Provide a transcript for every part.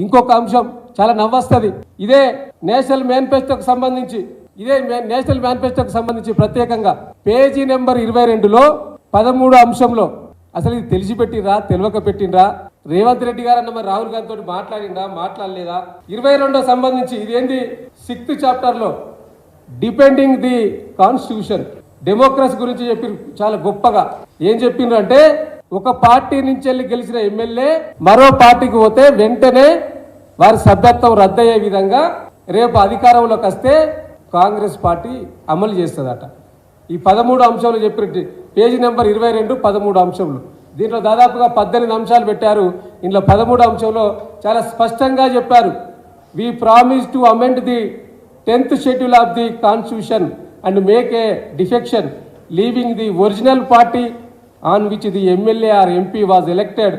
ఇంకొక అంశం చాలా నవ్వొస్తుంది. ఇదే నేషనల్ మేనిఫెస్టోకి సంబంధించి ప్రత్యేకంగా పేజీ నెంబర్ 22లో 13 అంశంలో అసలు ఇది తెలిసిపెట్టినరా తెలియక పెట్టినరా రేవంత్ రెడ్డి గారు అన్న మరి రాహుల్ గాంధీ తోటి మాట్లాడిందా మాట్లాడలేదా? 22 సంబంధించి ఇదేంది 6th చాప్టర్లో డిపెండింగ్ ది కాన్స్టిట్యూషన్ డెమోక్రసీ గురించి చెప్పి చాలా గొప్పగా ఏం చెప్పిండ్రంటే ఒక పార్టీ నుంచి వెళ్ళి గెలిచిన ఎమ్మెల్యే మరో పార్టీకి పోతే వెంటనే వారి సభ్యత్వం రద్దయ్యే విధంగా రేపు అధికారంలోకి వస్తే కాంగ్రెస్ పార్టీ అమలు చేస్తుందట. ఈ 13 అంశాలు చెప్పినట్టు పేజీ నెంబర్ 22 13 అంశంలో దీంట్లో దాదాపుగా 18 అంశాలు పెట్టారు. ఇందులో 13 అంశంలో చాలా స్పష్టంగా చెప్పారు. We promise to amend the 10th schedule of the constitution and make a defection leaving the original party on which the MLA or MP was elected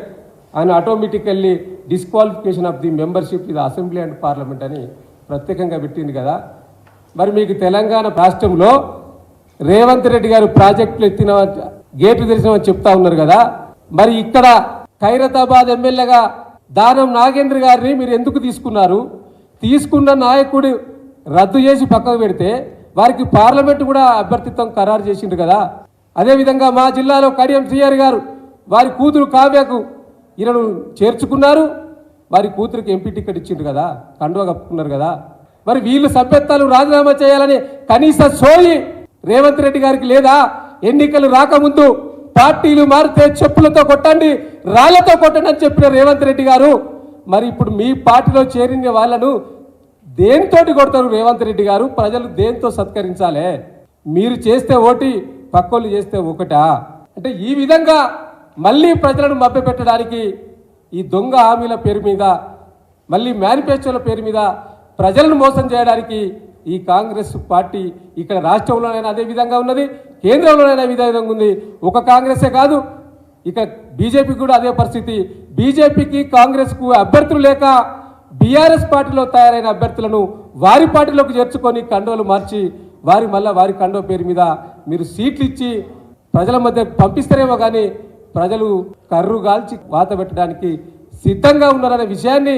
and automatically disqualification of the membership ఇది assembly and parliament అని ప్రత్యేకంగా పెట్టింది కదా. మరి మీకు తెలంగాణ రాష్ట్రంలో రేవంత్ రెడ్డి గారు ప్రాజెక్టులు ఎత్తిన గేట్లు తెరిచినామని చెప్తా ఉన్నారు కదా. మరి ఇక్కడ ఖైరతాబాద్ ఎమ్మెల్యేగా దానం నాగేంద్ర గారిని మీరు ఎందుకు తీసుకున్నారు? తీసుకున్న నాయకుడు రద్దు చేసి పక్కకు పెడితే వారికి పార్లమెంట్ కూడా అభ్యర్థిత్వం ఖరారు చేసిండ్రు కదా. అదేవిధంగా మా జిల్లాలో కడియం శ్రీహరి గారు వారి కూతురు కావ్యకు ఈయనను చేర్చుకున్నారు. వారి కూతురికి ఎంపీ టికెట్ ఇచ్చిండ్రు కదా, కండువా కప్పుకున్నారు కదా. మరి వీళ్ళు సభ్యత్వాలు రాజీనామా చేయాలని కనీస సోయి రేవంత్ రెడ్డి గారికి లేదా? ఎన్నికలు రాకముందు పార్టీలు మారితే చెప్పులతో కొట్టండి రాళ్లతో కొట్టండి అని చెప్పిన రేవంత్ రెడ్డి గారు మరి ఇప్పుడు మీ పార్టీలో చేరిన వాళ్ళను దేనితోటి కొడతారు రేవంత్ రెడ్డి గారు? ప్రజలు దేంతో సత్కరించాలి? మీరు చేస్తే ఓటి పక్కోళ్ళు చేస్తే ఒకటా? అంటే ఈ విధంగా మళ్ళీ ప్రజలను మభ్యపెట్టడానికి ఈ దొంగ హామీల పేరు మీద మళ్ళీ మేనిఫెస్టోల పేరు మీద ప్రజలను మోసం చేయడానికి ఈ కాంగ్రెస్ పార్టీ ఇక్కడ రాష్ట్రంలోనైనా అదే విధంగా ఉన్నది, కేంద్రంలోనైనా అదే విధంగా ఉంది. ఒక కాంగ్రెసే కాదు, ఇక బీజేపీ కూడా అదే పరిస్థితి. బీజేపీకి కాంగ్రెస్కు అభ్యర్థులు లేక బీఆర్ఎస్ పార్టీలో తయారైన అభ్యర్థులను వారి పార్టీలోకి చేర్చుకొని కండోలు మార్చి వారి కండో పేరు మీద మీరు సీట్లు ఇచ్చి ప్రజల మధ్య పంపిస్తారేమో కానీ ప్రజలు కర్రు గాల్చి వాత పెట్టడానికి సిద్ధంగా ఉన్నారనే విషయాన్ని